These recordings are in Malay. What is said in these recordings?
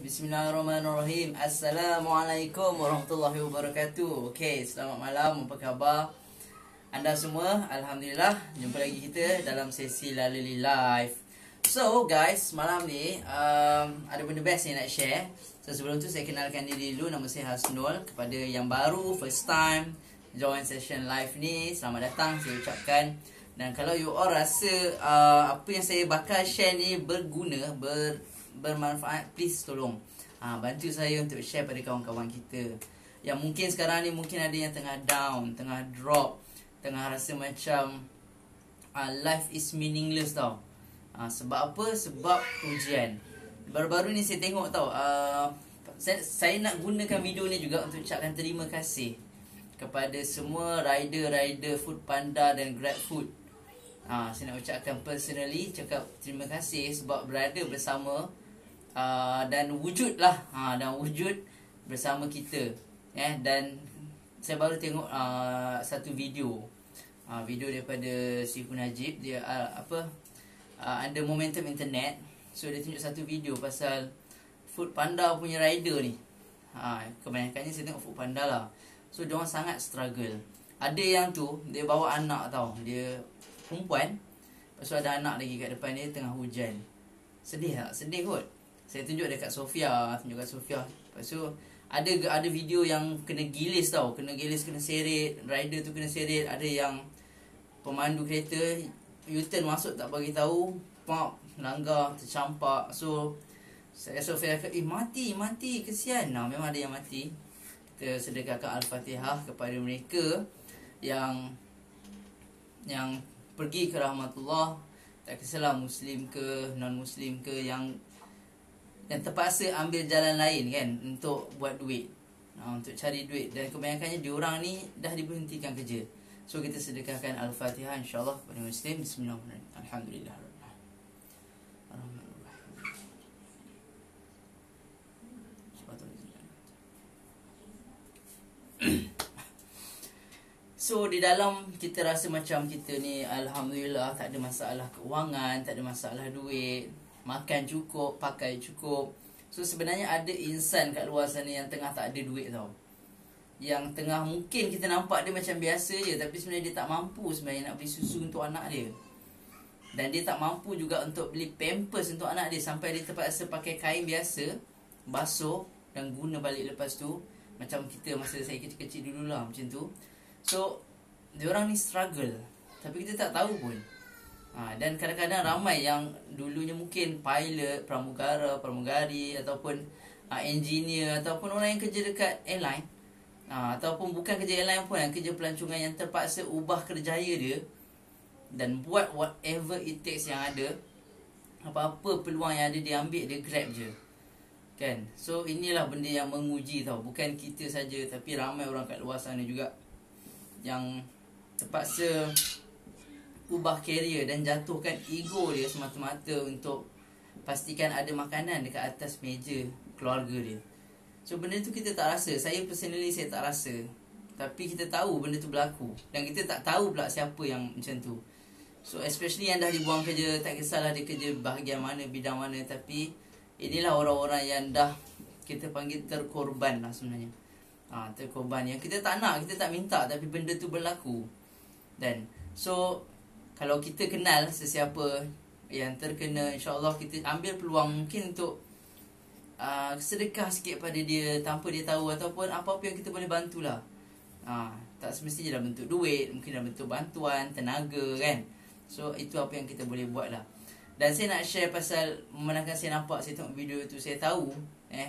Bismillahirrahmanirrahim. Assalamualaikum warahmatullahi wabarakatuh. Okay, selamat malam. Apa khabar anda semua? Alhamdulillah, jumpa lagi kita dalam sesi Lalili Live. So guys, malam ni ada benda best yang nak share. So sebelum tu saya kenalkan diri dulu. Nama saya Hasnul. Kepada yang baru, first time join session live ni, selamat datang saya ucapkan. Dan kalau you all rasa apa yang saya bakal share ni berguna, bermanfaat, please tolong bantu saya untuk share pada kawan-kawan kita yang mungkin sekarang ni mungkin ada yang tengah down, tengah drop, tengah rasa macam life is meaningless tau. Sebab apa? Sebab ujian. Baru-baru ni saya tengok tau, saya nak gunakan video ni juga untuk ucapkan terima kasih kepada semua rider-rider Foodpanda dan GrabFood. Saya nak ucapkan personally, cakap terima kasih sebab berada bersama dan wujudlah dan wujud bersama kita. Dan saya baru tengok satu video daripada Sifu Najib. Dia under momentum internet. So dia tunjuk satu video pasal Foodpanda punya rider ni. Kebanyakannya saya tengok Foodpanda lah. So diorang sangat struggle. Ada yang tu dia bawa anak tau, dia perempuan, lepas tu ada anak lagi kat depan dia, tengah hujan. Sedih tak? Sedih kot. Saya tunjuk dekat Sofia, lepas tu ada video yang kena gilis tau, kena seret, rider tu kena seret. Ada yang pemandu kereta U-turn masuk tak bagi tahu, pop, langgar, tercampak. So Sofia kata, mati, kesian. Memang ada yang mati. Kita sedekahkan Al-Fatihah kepada mereka yang pergi ke rahmatullah, tak kisahlah Muslim ke non-Muslim ke, yang terpaksa ambil jalan lain kan untuk buat duit, untuk cari duit. Dan kebanyakannya diorang ni dah diberhentikan kerja. So kita sedekahkan Al-Fatihah insyaAllah kepada Muslim. Bismillahirrahmanirrahim. Alhamdulillah. So di dalam kita rasa macam kita ni alhamdulillah tak ada masalah kewangan, tak ada masalah duit, makan cukup, pakai cukup. So sebenarnya ada insan kat luar sana yang tengah tak ada duit tau. Yang tengah mungkin kita nampak dia macam biasa je, tapi sebenarnya dia tak mampu sebenarnya nak beli susu untuk anak dia. Dan dia tak mampu juga untuk beli pampers untuk anak dia, sampai dia terpaksa pakai kain biasa, basuh dan guna balik lepas tu. Macam kita masa saya kecil-kecil dululah macam tu. So diorang ni struggle, tapi kita tak tahu pun. Dan kadang-kadang ramai yang dulunya mungkin pilot, pramugari ataupun engineer, ataupun orang yang kerja dekat airline, ataupun bukan kerja airline pun, yang kerja pelancongan, yang terpaksa ubah kerjaya dia dan buat whatever it takes yang ada. Apa-apa peluang yang ada dia ambil, dia grab je kan. So inilah benda yang menguji tau. Bukan kita saja, tapi ramai orang kat luar sana juga yang terpaksa ubah career dan jatuhkan ego dia semata-mata untuk pastikan ada makanan dekat atas meja keluarga dia. So benda tu kita tak rasa. Saya personally saya tak rasa, tapi kita tahu benda tu berlaku. Dan kita tak tahu pula siapa yang macam tu. So especially yang dah dibuang kerja, tak kisahlah dia kerja bahagian mana, bidang mana, tapi inilah orang-orang yang dah kita panggil terkorban lah sebenarnya. Terkorban yang kita tak nak, kita tak minta, tapi benda tu berlaku. Dan so kalau kita kenal sesiapa yang terkena, insyaAllah kita ambil peluang mungkin untuk sedekah sikit pada dia tanpa dia tahu, ataupun apa-apa yang kita boleh bantulah. Tak semestinya dalam bentuk duit, mungkin dalam bentuk bantuan, tenaga kan. So itu apa yang kita boleh buat lah. Dan saya nak share pasal memandangkan saya nampak, saya tengok video tu, saya tahu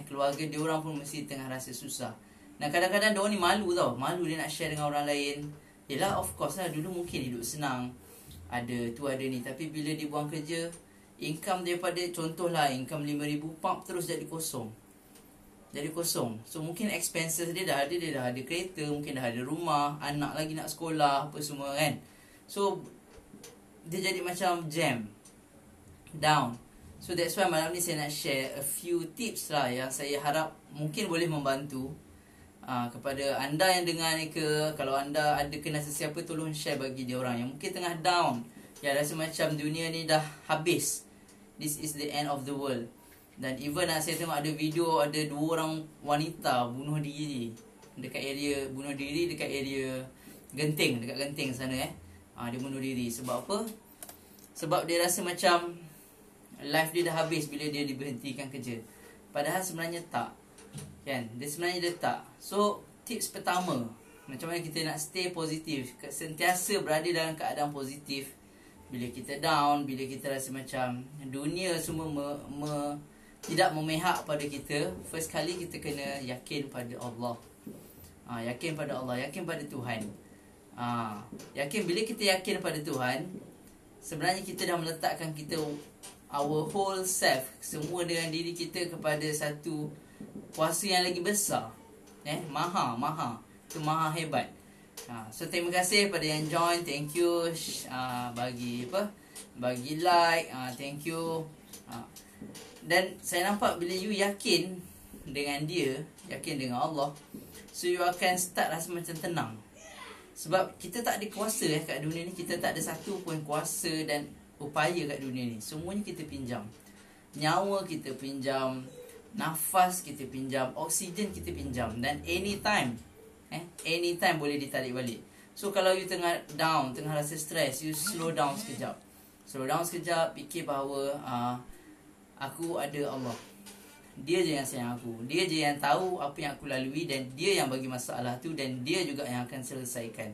keluarga dia orang pun mesti tengah rasa susah. Dan kadang-kadang dia orang ni malu tau, malu dia nak share dengan orang lain. Yelah, of course lah, dulu mungkin hidup senang, ada tu ada ni, tapi bila dia buang kerja, income daripada, contohlah income 5,000 pump terus jadi kosong. So mungkin expenses dia dah ada kereta, mungkin dah ada rumah, anak lagi nak sekolah, apa semua kan. So dia jadi macam jam down. So that's why malam ni saya nak share a few tips lah yang saya harap mungkin boleh membantu kepada anda yang dengar ni ke. Kalau anda ada kenal sesiapa, tolong share bagi dia orang yang mungkin tengah down, yang rasa macam dunia ni dah habis, this is the end of the world. Dan even saya tengok ada video, ada 2 orang wanita bunuh diri dekat area, dekat area Genting, dekat Genting sana dia bunuh diri. Sebab apa? Sebab dia rasa macam life dia dah habis bila dia diberhentikan kerja. Padahal sebenarnya tak, kan? Dia tak. So tips pertama, macam mana kita nak stay positif, sentiasa berada dalam keadaan positif. Bila kita down, bila kita rasa macam dunia semua tidak memihak pada kita, first kali kita kena yakin pada Allah. Yakin pada Allah, yakin pada Tuhan. Yakin, bila kita yakin pada Tuhan, sebenarnya kita dah meletakkan kita, our whole self, semua dengan diri kita kepada satu kuasa yang lagi besar. Maha. Itu maha hebat. So terima kasih pada yang join. Thank you bagi like. Thank you. Dan saya nampak bila you yakin dengan dia, yakin dengan Allah, so you akan start rasa macam tenang. Sebab kita tak ada kuasa kat dunia ni. Kita tak ada satu pun kuasa dan upaya kat dunia ni. Semuanya kita pinjam. Nyawa kita pinjam, nafas kita pinjam, oksigen kita pinjam. Dan anytime boleh ditarik balik. So kalau you tengah down, tengah rasa stress, you slow down sekejap. Fikir bahawa aku ada Allah. Dia je yang sayang aku. Dia je yang tahu apa yang aku lalui, dan dia yang bagi masalah tu, dan dia juga yang akan selesaikan.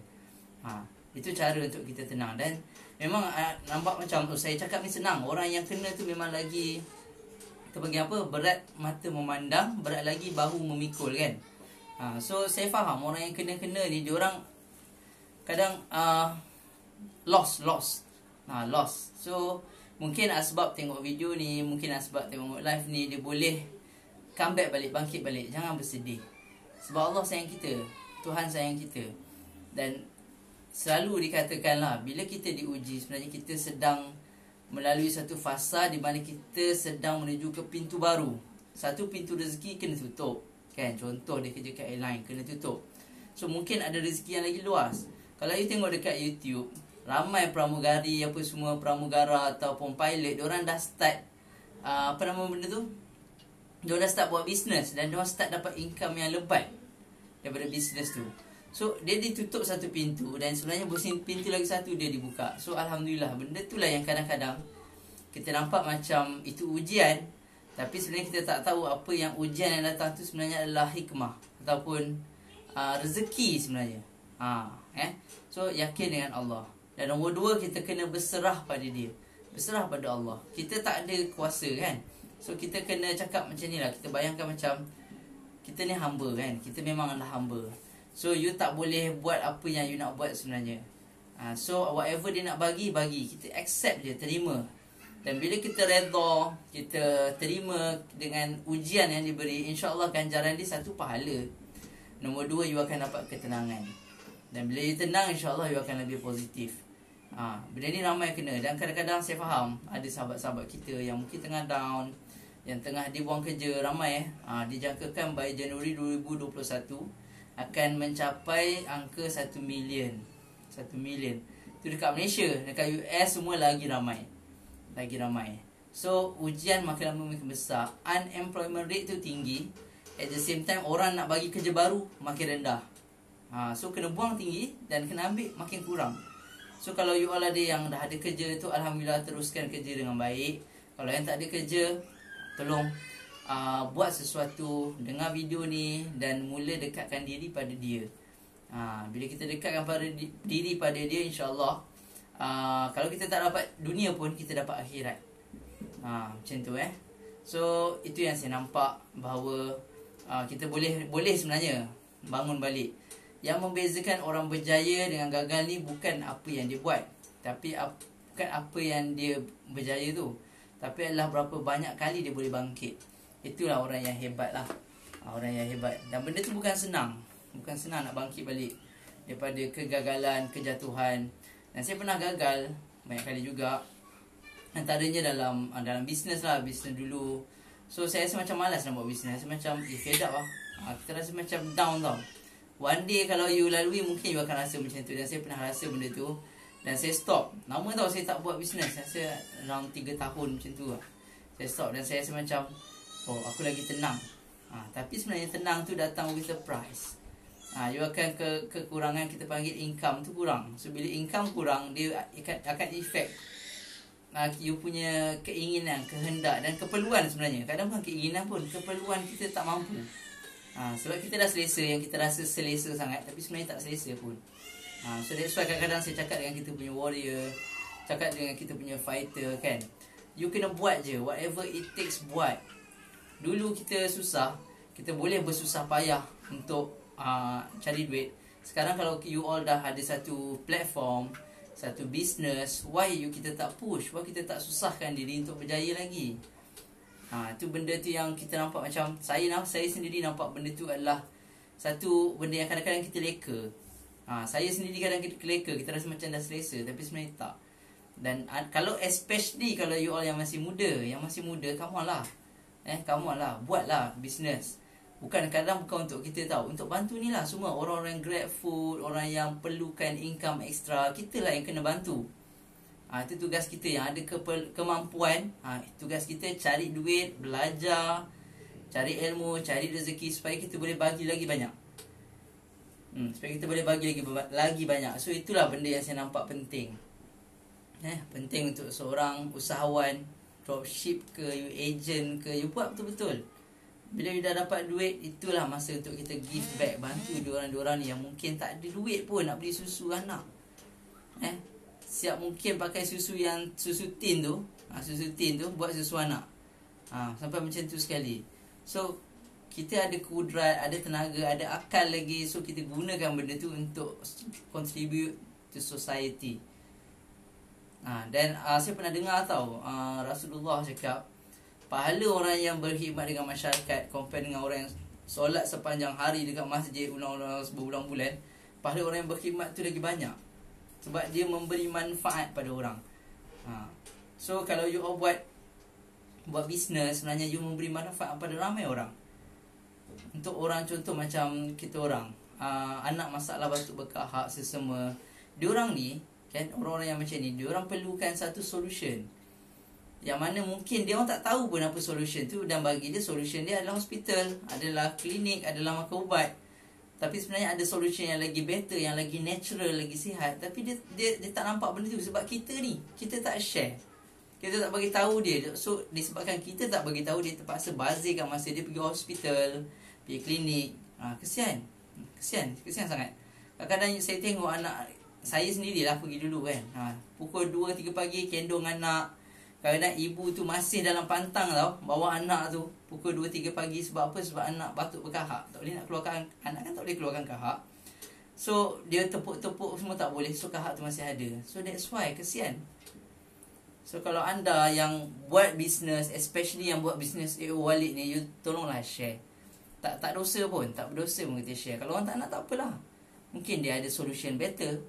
Itu cara untuk kita tenang. Dan memang nampak macam saya cakap ni senang. Orang yang kena tu memang lagi, kita panggil apa, berat mata memandang, berat lagi bahu memikul, kan. So saya faham orang yang kena ni, diorang kadang lost. So mungkin asbab tengok video ni, mungkin asbab tengok live ni, dia boleh come back balik, bangkit balik. Jangan bersedih. Sebab Allah sayang kita, Tuhan sayang kita. Dan selalu dikatakanlah, bila kita diuji, sebenarnya kita sedang melalui satu fasa di mana kita sedang menuju ke pintu baru. Satu pintu rezeki kena tutup, kan? Contoh dia kerja kat airline, kena tutup. So mungkin ada rezeki yang lagi luas. Kalau you tengok dekat YouTube, ramai pramugari, pramugara ataupun pilot, diorang dah start diorang dah start buat bisnes, dan diorang start dapat income yang lebat daripada bisnes tu. So dia ditutup satu pintu, dan sebenarnya pintu lagi satu dia dibuka. So alhamdulillah, benda itulah yang kadang-kadang kita nampak macam itu ujian, tapi sebenarnya kita tak tahu apa yang ujian yang datang tu sebenarnya adalah hikmah ataupun rezeki sebenarnya. So yakin dengan Allah. Dan nombor 2, kita kena berserah pada dia, berserah pada Allah. Kita tak ada kuasa, kan. So kita kena cakap macam ni lah. Kita bayangkan macam kita ni hamba, kan. Kita memang adalah hamba. So you tak boleh buat apa yang you nak buat sebenarnya. So whatever dia nak bagi. Kita accept je, terima. Dan bila kita redha, kita terima dengan ujian yang diberi, insya-Allah ganjaran dia satu pahala. Nombor 2, you akan dapat ketenangan. Dan bila you tenang, insya-Allah you akan lebih positif. Benda ni ramai kena. Dan kadang-kadang saya faham ada sahabat-sahabat kita yang mungkin tengah down, yang tengah dibuang kerja. Ramai dijangkakan by Januari 2021 akan mencapai angka 1 million. 1 million. Itu dekat Malaysia. Dekat US semua lagi ramai. So ujian makin lama makin besar. Unemployment rate tu tinggi. At the same time, orang nak bagi kerja baru makin rendah. So kena buang tinggi dan kena ambil makin kurang. So kalau you all ada yang dah ada kerja tu, alhamdulillah, teruskan kerja dengan baik. Kalau yang tak ada kerja, tolong buat sesuatu, dengar video ni dan mula dekatkan diri pada dia. Bila kita dekatkan diri pada dia, insya-Allah, kalau kita tak dapat dunia pun, kita dapat akhirat. Macam tu. So itu yang saya nampak, bahawa kita boleh sebenarnya bangun balik. Yang membezakan orang berjaya dengan gagal ni bukan apa yang dia buat, tapi bukan apa yang dia berjaya tu, tapi adalah berapa banyak kali dia boleh bangkit. Itulah orang yang hebat lah. Orang yang hebat. Dan benda tu bukan senang. Bukan senang nak bangkit balik daripada kegagalan, kejatuhan. Dan saya pernah gagal banyak kali juga. Antaranya dalam bisnes lah. Bisnes dulu. So saya rasa macam malas nak buat bisnes. Saya macam fed up lah. Kita rasa macam down tau. One day kalau you lalui, mungkin you akan rasa macam tu. Dan saya pernah rasa benda tu. Dan saya stop. Lama tau saya tak buat bisnes. Saya rasa around 3 tahun macam tu lah. Saya stop. Dan saya rasa macam oh aku lagi tenang. Tapi sebenarnya tenang tu datang with a price. You akan kekurangan, kita panggil income tu kurang. So bila income kurang, dia akan efek you punya keinginan, kehendak dan keperluan sebenarnya. Kadang bukan keinginan pun, keperluan kita tak mampu. Sebab kita dah selesa, yang kita rasa selesa sangat, tapi sebenarnya tak selesa pun. So that's why kadang-kadang saya cakap dengan kita punya warrior, cakap dengan kita punya fighter kan, you kena buat je, whatever it takes buat. Dulu kita susah, kita boleh bersusah payah untuk cari duit. Sekarang kalau you all dah ada satu platform, satu business, why kita tak push, why kita tak susahkan diri untuk berjaya lagi? Tu benda tu yang kita nampak macam saya sendiri nampak benda tu adalah satu benda yang kadang-kadang kita leka. Saya sendiri kadang-kadang leka, kita rasa macam dah selesa, tapi sebenarnya tak. Dan kalau especially kalau you all yang masih muda, come on lah. Come on lah, buatlah business. Bukan untuk kita tahu, untuk bantu ni lah semua orang-orang grab food, orang yang perlukan income extra, kita lah yang kena bantu. Itu tugas kita yang ada kemampuan. Tugas kita cari duit, belajar, cari ilmu, cari rezeki supaya kita boleh bagi lagi banyak. Lagi banyak. So itulah benda yang saya nampak penting. Penting untuk seorang usahawan, dropship ke, you agent ke, you buat betul-betul. Bila you dah dapat duit, itulah masa untuk kita give back, bantu diorang-diorang ni yang mungkin tak ada duit pun nak beli susu anak. Siap mungkin pakai susu tin tu, buat susu anak. Sampai macam tu sekali. So kita ada kudrat, ada tenaga, ada akal lagi. So kita gunakan benda tu untuk contribute to society. Dan saya pernah dengar Rasulullah cakap, pahala orang yang berkhidmat dengan masyarakat compare dengan orang yang solat sepanjang hari dekat masjid ulang-ulang berbulan-bulan, pahala orang yang berkhidmat tu lagi banyak. Sebab dia memberi manfaat pada orang. So kalau you all buat bisnes, sebenarnya you memberi manfaat pada ramai orang. Untuk orang, contoh macam kita orang, anak masalah batuk bekahak sesama, diorang ni kan, orang-orang yang macam ni, diorang perlukan satu solution yang mana mungkin dia orang tak tahu pun apa solution tu, dan bagi dia solution dia adalah hospital, adalah klinik, adalah makan ubat. Tapi sebenarnya ada solution yang lagi better, yang lagi natural, lagi sihat, tapi dia tak nampak benda tu sebab kita tak share. Kita tak bagi tahu dia. So disebabkan kita tak bagi tahu, dia terpaksa bazirkan masa dia pergi hospital, pergi klinik. Kesian sangat. Kadang-kadang saya tengok anak saya sendirilah pergi dulu kan. Pukul 2-3 pagi kendong anak. Kadang-kadang ibu tu masih dalam pantang bawa anak tu pukul 2-3 pagi. Sebab apa? Sebab anak batuk berkahak. Tak boleh nak keluarkan, anak kan tak boleh keluarkan kahak. So dia tepuk-tepuk semua tak boleh. So kahak tu masih ada. So that's why kesian. So kalau anda yang buat bisnes, especially yang buat bisnes Walid ni, you tolonglah share. Tak dosa pun, tak berdosa pun kita share. Kalau orang tak nak, tak apalah. Mungkin dia ada solution better.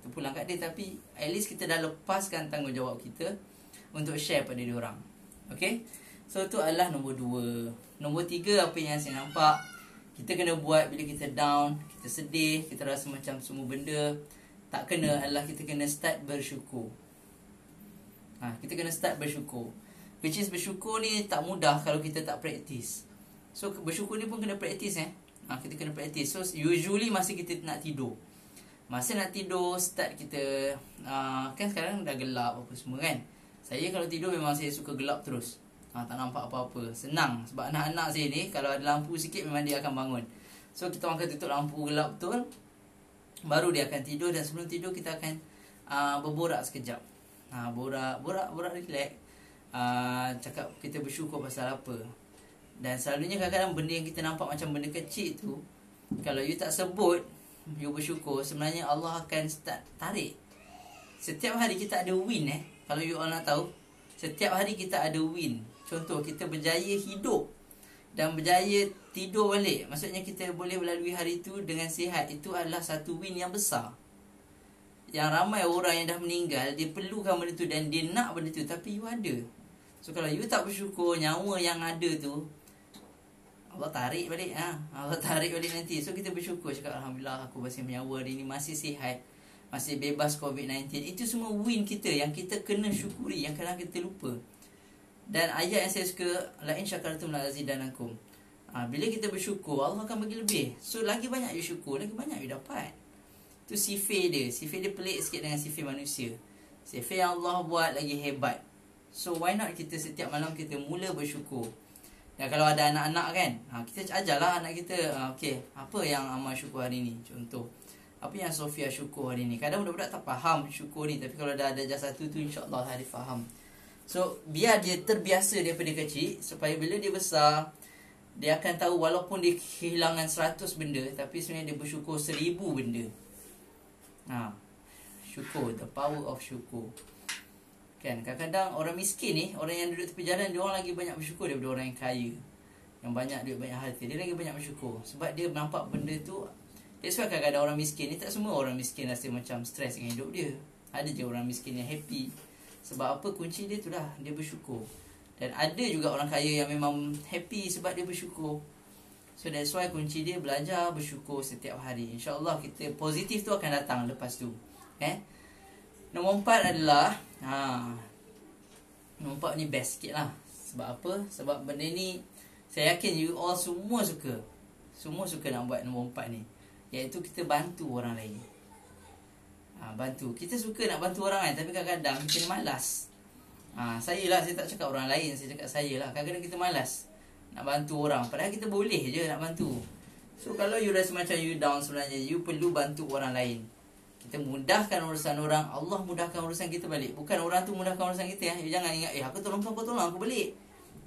Terpulang kat dia. Tapi at least kita dah lepaskan tanggungjawab kita untuk share pada diorang. Okay? So tu adalah nombor 2. Nombor 3, apa yang saya nampak, kita kena buat bila kita down, kita sedih, kita rasa macam semua benda tak kena, adalah kita kena start bersyukur. Kita kena start bersyukur. Which is bersyukur ni tak mudah kalau kita tak praktis. So bersyukur ni pun kena praktis. Kita kena praktis. So usually masa kita nak tidur, start kita, kan sekarang dah gelap apa semua kan. Saya kalau tidur memang saya suka gelap terus. Tak nampak apa-apa. Senang. Sebab anak-anak saya ni, kalau ada lampu sikit memang dia akan bangun. So kita orang akan tutup lampu gelap betul, baru dia akan tidur. Dan sebelum tidur kita akan berborak sekejap. Borak relax. Cakap kita bersyukur pasal apa. Dan selalunya kadang-kadang benda yang kita nampak macam benda kecil tu, kalau you tak sebut you bersyukur, sebenarnya Allah akan start tarik. Setiap hari kita ada win. Kalau you all nak tahu, setiap hari kita ada win. Contoh, kita berjaya hidup dan berjaya tidur balik, maksudnya kita boleh melalui hari itu dengan sihat. Itu adalah satu win yang besar. Yang ramai orang yang dah meninggal, dia perlukan benda tu dan dia nak benda tu, tapi you ada. So kalau you tak bersyukur, nyawa yang ada tu Allah tarik balik. Allah tarik balik nanti. So kita bersyukur, cakap Alhamdulillah aku masih menyawa hari ni, masih sihat, masih bebas COVID-19. Itu semua win kita yang kita kena syukuri, yang kadang kita lupa. Dan ayat yang saya suka, la in syakartum la azidanakum. Bila kita bersyukur, Allah akan bagi lebih. So lagi banyak you syukur, lagi banyak you dapat. Tu sifir dia. Sifir dia pelik sikit dengan sifir manusia. Sifir yang Allah buat lagi hebat. So why not kita setiap malam kita mula bersyukur. Dan kalau ada anak-anak kan, kita ajarlah anak kita, okay, apa yang Amal syukur hari ni? Contoh, apa yang Sofia syukur hari ni? Kadang budak-budak tak faham syukur ni, tapi kalau dah ada ajar satu tu, insyaAllah dia faham. So biar dia terbiasa daripada kecil, supaya bila dia besar, dia akan tahu walaupun dia kehilangan 100 benda, tapi sebenarnya dia bersyukur 1000 benda. Syukur, the power of syukur. Kan, kadang-kadang orang miskin ni, orang yang duduk tepi jalan, dia orang lagi banyak bersyukur daripada orang yang kaya, yang banyak duit, banyak harta. Dia lagi banyak bersyukur sebab dia nampak benda tu. That's why kadang-kadang orang miskin ni, tak semua orang miskin rasa macam stres dengan hidup dia. Ada je orang miskin yang happy. Sebab apa? Kunci dia tu lah, dia bersyukur. Dan ada juga orang kaya yang memang happy sebab dia bersyukur. So that's why kunci dia belajar bersyukur setiap hari. InsyaAllah kita positif tu akan datang lepas tu. Nombor 4 adalah nombor 4 ni best sikit lah. Sebab apa? Sebab benda ni saya yakin you all semua suka. Semua suka nak buat nombor 4 ni, iaitu kita bantu orang lain. Bantu. Kita suka nak bantu orang lain, tapi kadang-kadang kita ni malas. Saya tak cakap orang lain, saya cakap saya lah. Kadang-kadang kita malas nak bantu orang, padahal kita boleh je nak bantu. So kalau you rasa macam you down, sebenarnya you perlu bantu orang lain. Kita mudahkan urusan orang, Allah mudahkan urusan kita balik. Bukan orang tu mudahkan urusan kita. You jangan ingat, aku tolong kau tolong aku balik.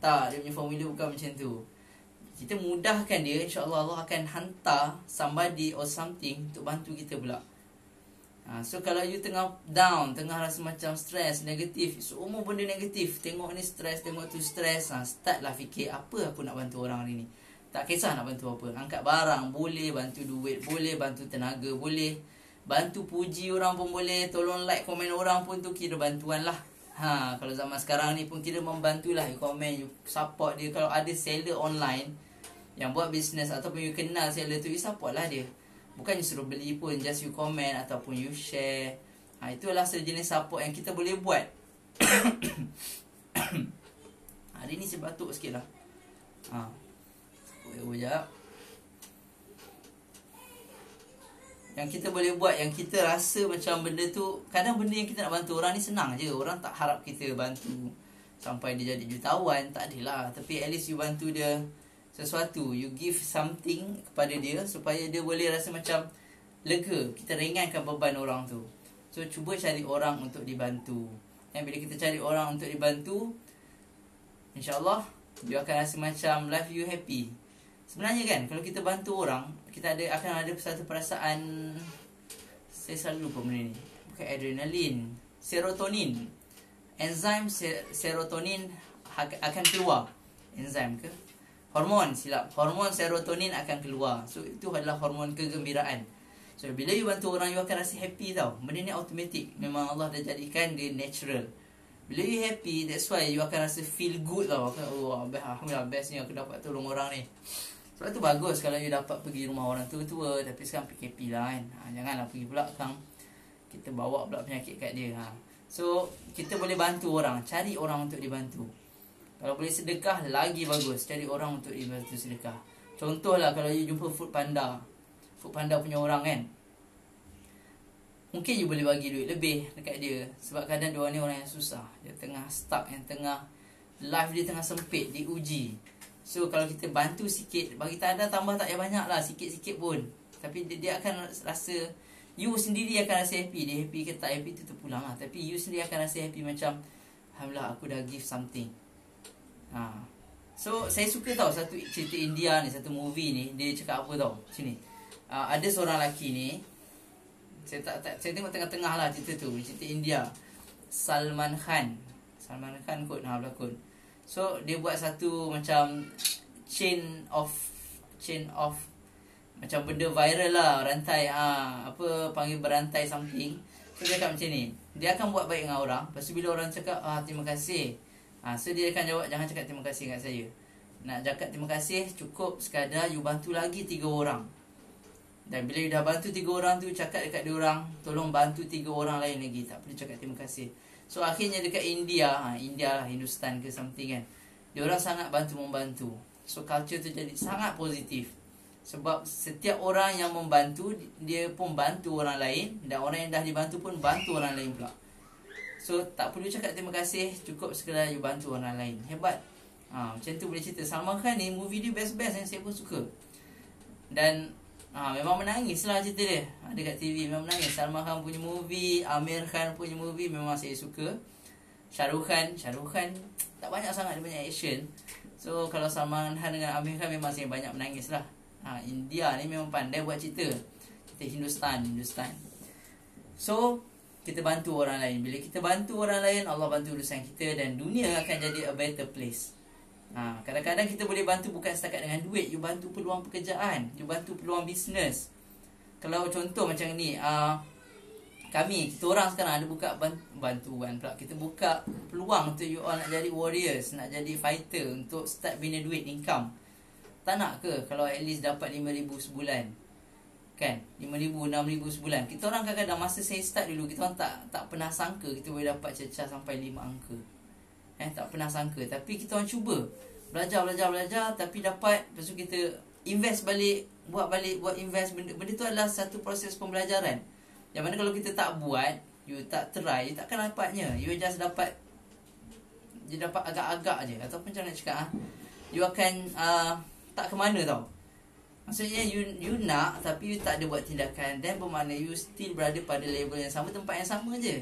Tak, dia punya formula bukan macam tu. Kita mudahkan dia, insyaAllah Allah akan hantar somebody or something untuk bantu kita pula. So kalau you tengah down, tengah rasa macam stres, negatif, semua benda negatif, tengok ni stres, tengok tu stres, startlah fikir, apa aku nak bantu orang hari ni. Tak kisah nak bantu apa, angkat barang boleh, bantu duit boleh, bantu tenaga boleh, bantu puji orang pun boleh, tolong like komen orang pun tu kira bantuan lah. Kalau zaman sekarang ni pun kira membantulah, you komen, you support dia. Kalau ada seller online yang buat bisnes ataupun you kenal seller tu, you support lah dia. Bukan you suruh beli pun, just you komen ataupun you share. Itulah sejenis support yang kita boleh buat. Hari ni saya batuk sikit lah. Sekejap. Yang kita boleh buat, yang kita rasa macam benda tu, kadang benda yang kita nak bantu orang ni senang je. Orang tak harap kita bantu sampai dia jadi jutawan, tak adalah. Tapi at least you bantu dia sesuatu, you give something kepada dia supaya dia boleh rasa macam lega. Kita ringankan beban orang tu. So cuba cari orang untuk dibantu. Dan bila kita cari orang untuk dibantu, InsyaAllah dia akan rasa macam life you happy. Sebenarnya kan, kalau kita bantu orang, kita akan ada satu perasaan, saya selalu lupa benda ni, bukan adrenalin, serotonin. Enzim serotonin akan keluar. Enzim ke? Hormon, silap. Hormon serotonin akan keluar. So itu adalah hormon kegembiraan. So bila you bantu orang, you akan rasa happy tau. Benda ni automatic. Memang Allah dah jadikan dia natural. Bila you happy, that's why you akan rasa feel good tau. Alhamdulillah best ni aku dapat tolong orang ni. Sebab tu bagus kalau you dapat pergi rumah orang tua-tua. Tapi sekarang PKP lah kan. Janganlah pergi pula kang, kita bawa pula penyakit kat dia. So kita boleh bantu orang. Cari orang untuk dibantu. Kalau boleh sedekah, lagi bagus. Cari orang untuk dibantu sedekah. Contohlah kalau you jumpa Food Panda punya orang kan, mungkin you boleh bagi duit lebih dekat dia. Sebab kadang dia ni orang yang susah. Dia tengah stuck, yang tengah life dia tengah sempit, diuji. So kalau kita bantu sikit, bagi tanda tambah tak payah banyak lah, sikit-sikit pun. Tapi dia akan rasa, you sendiri akan rasa happy. Dia happy ke tak happy tu terpulang lah. Tapi you sendiri akan rasa happy macam, alhamdulillah aku dah give something. So saya suka tau satu cerita India ni, satu movie ni. Dia cakap apa tau, sini. Ada seorang lelaki ni, saya tengok tengah-tengah lah cerita tu, cerita India. Salman Khan kot berlakon. So dia buat satu macam chain of macam benda viral lah, rantai panggil berantai something. So dia cakap macam ni, dia akan buat baik dengan orang. Lepas tu bila orang cakap terima kasih, so dia akan jawab, jangan cakap terima kasih kat saya. Nak cakap terima kasih, cukup sekadar you bantu lagi 3 orang. Dan bila you dah bantu 3 orang tu, cakap dekat dia orang, tolong bantu 3 orang lain lagi. Tak perlu cakap terima kasih. So akhirnya dekat India, India lah, Hindustan ke something kan, diorang sangat bantu-membantu. So culture tu jadi sangat positif. Sebab setiap orang yang membantu, dia pun bantu orang lain, dan orang yang dah dibantu pun bantu orang lain pula. So tak perlu cakap terima kasih, cukup sekadar you bantu orang lain. Hebat. Macam tu boleh cerita. Salman Khan ni movie dia best-best yang saya pun suka. Dan memang menangis lah cerita dia. Ada kat TV memang menangis. Salman Khan punya movie, Amir Khan punya movie memang saya suka. Shah Rukh Khan tak banyak sangat, dia banyak action. So kalau Salman Khan dengan Amir Khan memang saya banyak menangis lah. India ni memang pandai buat cerita. Kita Hindustan. So kita bantu orang lain. Bila kita bantu orang lain, Allah bantu urusan kita, dan dunia akan jadi a better place. Kadang-kadang kita boleh bantu bukan setakat dengan duit. You bantu peluang pekerjaan, you bantu peluang bisnes. Kalau contoh macam ni, kita orang sekarang ada buka bantuan pula. Kita buka peluang untuk you all nak jadi warriors, nak jadi fighter, untuk start bina duit, income. Tak nak ke kalau at least dapat 5,000 sebulan? Kan? 5,000, 6,000 sebulan. Kita orang kadang-kadang masa saya start dulu, kita orang tak pernah sangka kita boleh dapat cecah sampai 5 angka. Tak pernah sangka. Tapi kita orang cuba. Belajar. Tapi dapat. Lepas tu kita invest balik. Buat invest. Benda tu adalah satu proses pembelajaran. Yang mana kalau kita tak buat, you tak try, you takkan dapatnya. You just dapat, you dapat agak-agak je. Ataupun macam nak cakap, you akan tak ke mana tau. Maksudnya you nak, tapi you tak ada buat tindakan, dan bermakna you still berada pada level yang sama, tempat yang sama je.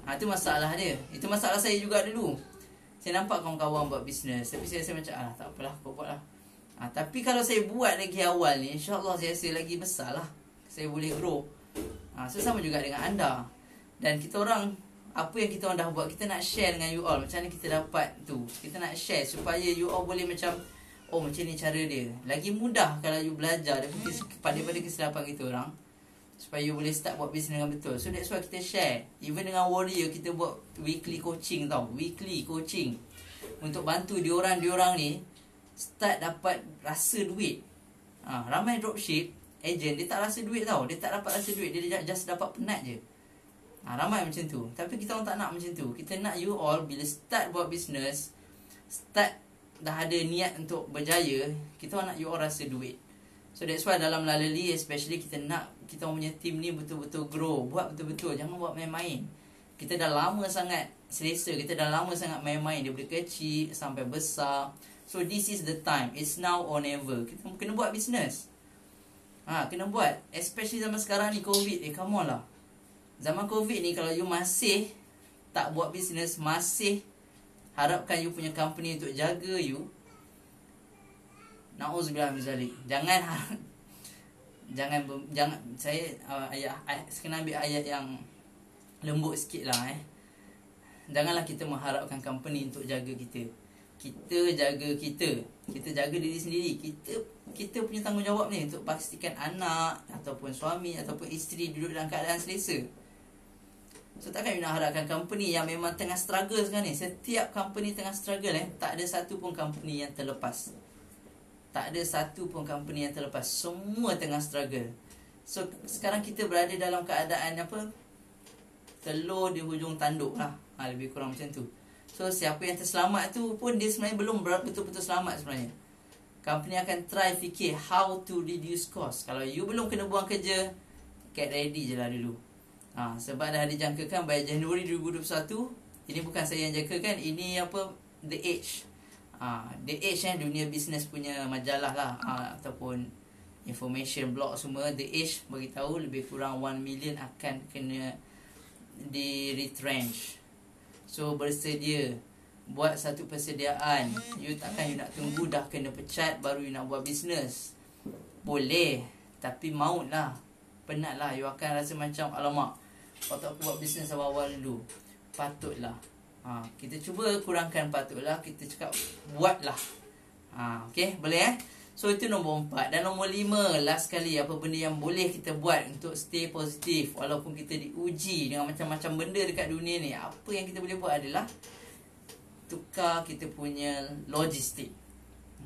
Itu masalah dia. Itu masalah saya juga dulu. Saya nampak kawan-kawan buat bisnes, tapi saya rasa macam tak apalah, kau buat lah. Tapi kalau saya buat lagi awal ni, InsyaAllah saya rasa lagi besar lah, saya boleh grow. So sama juga dengan anda. Dan kita orang, apa yang kita orang dah buat, kita nak share dengan you all. Macam mana kita dapat tu, kita nak share supaya you all boleh macam, macam ni cara dia. Lagi mudah kalau you belajar daripada kesilapan kita orang, supaya you boleh start buat bisnes dengan betul. So that's why kita share. Even dengan Warrior, kita buat weekly coaching tau. Weekly coaching untuk bantu diorang ni start dapat rasa duit. Ramai dropship agent, dia tak rasa duit tau. Dia tak dapat rasa duit, dia just dapat penat je. Ramai macam tu. Tapi kita orang tak nak macam tu. Kita nak you all bila start buat bisnes, start dah ada niat untuk berjaya, kita nak you all rasa duit. So that's why dalam Lalali especially, kita nak kita punya team ni betul-betul grow. Buat betul-betul, jangan buat main-main. Kita dah lama sangat selesa, kita dah lama sangat main-main daripada kecil sampai besar. So this is the time, it's now or never. Kita kena buat bisnes. Kena buat. Especially zaman sekarang ni, COVID, come on lah. Zaman COVID ni, kalau you masih tak buat bisnes, masih harapkan you punya company untuk jaga you, na'udzubillah min zalik. Jangan saya kena ambil ayat yang lembut sikit lah. Janganlah kita mengharapkan company untuk jaga kita. Kita jaga kita jaga diri sendiri. Kita punya tanggungjawab ni untuk pastikan anak ataupun suami ataupun isteri duduk dalam keadaan selesa. So takkan you nak harapkan company yang memang tengah struggle sekarang ni. Setiap company tengah struggle. Tak ada satu pun company yang terlepas. Semua tengah struggle. So sekarang kita berada dalam keadaan apa? Telur di hujung tanduk lah. Lebih kurang macam tu. So siapa yang terselamat tu pun, dia sebenarnya belum betul-betul selamat sebenarnya. Company akan try fikir how to reduce cost. Kalau you belum kena buang kerja, get ready je lah dulu. Sebab dah dijangkakan by Januari 2021. Ini bukan saya yang jangkakan, ini apa, The Age. The Age dunia bisnes punya majalah lah, ataupun information blog semua. The Age beritahu lebih kurang 1 million akan kena di retrench. So bersedia, buat satu persediaan. You takkan you nak tunggu dah kena pecat baru you nak buat bisnes. Boleh, tapi maut lah, penat lah. You akan rasa macam, alamak, patut aku buat bisnes awal-awal dulu. Patutlah. Kita cuba kurangkan patutlah. Kita cakap buatlah. Okay, boleh So itu nombor 4. Dan nombor 5, last sekali, apa benda yang boleh kita buat untuk stay positif walaupun kita diuji dengan macam-macam benda dekat dunia ni. Apa yang kita boleh buat adalah tukar kita punya logistik.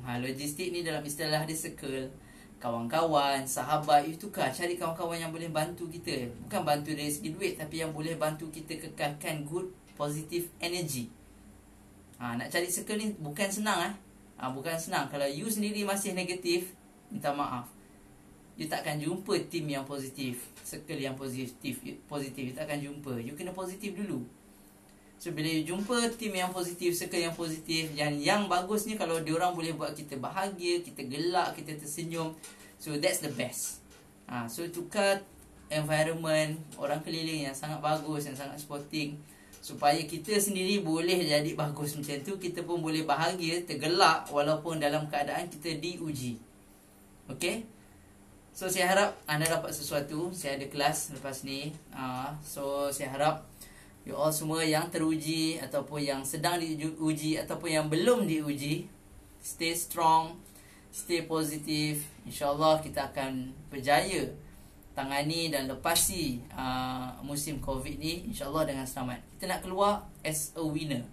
Logistik ni dalam istilah dia circle. Kawan-kawan, sahabat, you tukar. Cari kawan-kawan yang boleh bantu kita. Bukan bantu dari segi duit, tapi yang boleh bantu kita kekalkan good positive energy. Nak cari circle ni bukan senang bukan senang. Kalau you sendiri masih negatif, minta maaf, you takkan jumpa team yang positif, circle yang positif. You takkan jumpa. You kena positif dulu. So bila you jumpa team yang positif, circle yang positif, yang bagusnya kalau diorang boleh buat kita bahagia, kita gelak, kita tersenyum. So that's the best. So tukar environment, orang keliling yang sangat bagus, yang sangat sporting, supaya kita sendiri boleh jadi bagus macam tu. Kita pun boleh bahagia, tergelak walaupun dalam keadaan kita diuji. Okay. So saya harap anda dapat sesuatu. Saya ada kelas lepas ni. So saya harap you all semua yang teruji ataupun yang sedang diuji ataupun yang belum diuji, stay strong, stay positif. InsyaAllah kita akan berjaya tangani dan lepasi musim COVID ni InsyaAllah dengan selamat. Kita nak keluar as a winner.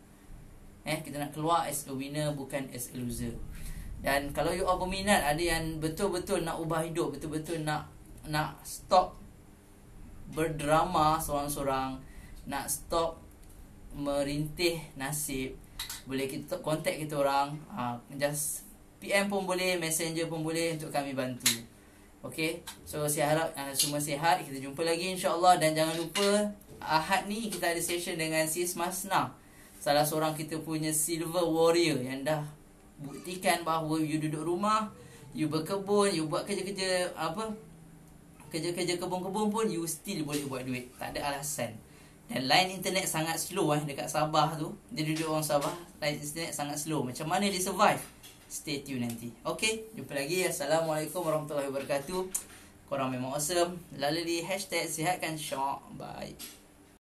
Kita nak keluar as a winner, bukan as a loser. Dan kalau you all berminat, ada yang betul-betul nak ubah hidup, betul-betul nak stop berdrama seorang-seorang, nak stop merintih nasib, boleh kita contact kita orang. Just PM pun boleh, Messenger pun boleh, untuk kami bantu. Okay. So saya harap semua sihat. Kita jumpa lagi insyaAllah. Dan jangan lupa Ahad ni kita ada session dengan Sis Masna, salah seorang kita punya silver warrior yang dah buktikan bahawa you duduk rumah, you berkebun, you buat kerja-kerja kerja-kerja kebun-kebun pun you still boleh buat duit. Tak ada alasan. Dan line internet sangat slow dekat Sabah tu. Dia duduk orang Sabah, line internet sangat slow. Macam mana dia survive? Stay tune nanti. Okay, jumpa lagi. Assalamualaikum warahmatullahi wabarakatuh. Korang memang awesome. Lalui #sihatkan Syok. Bye.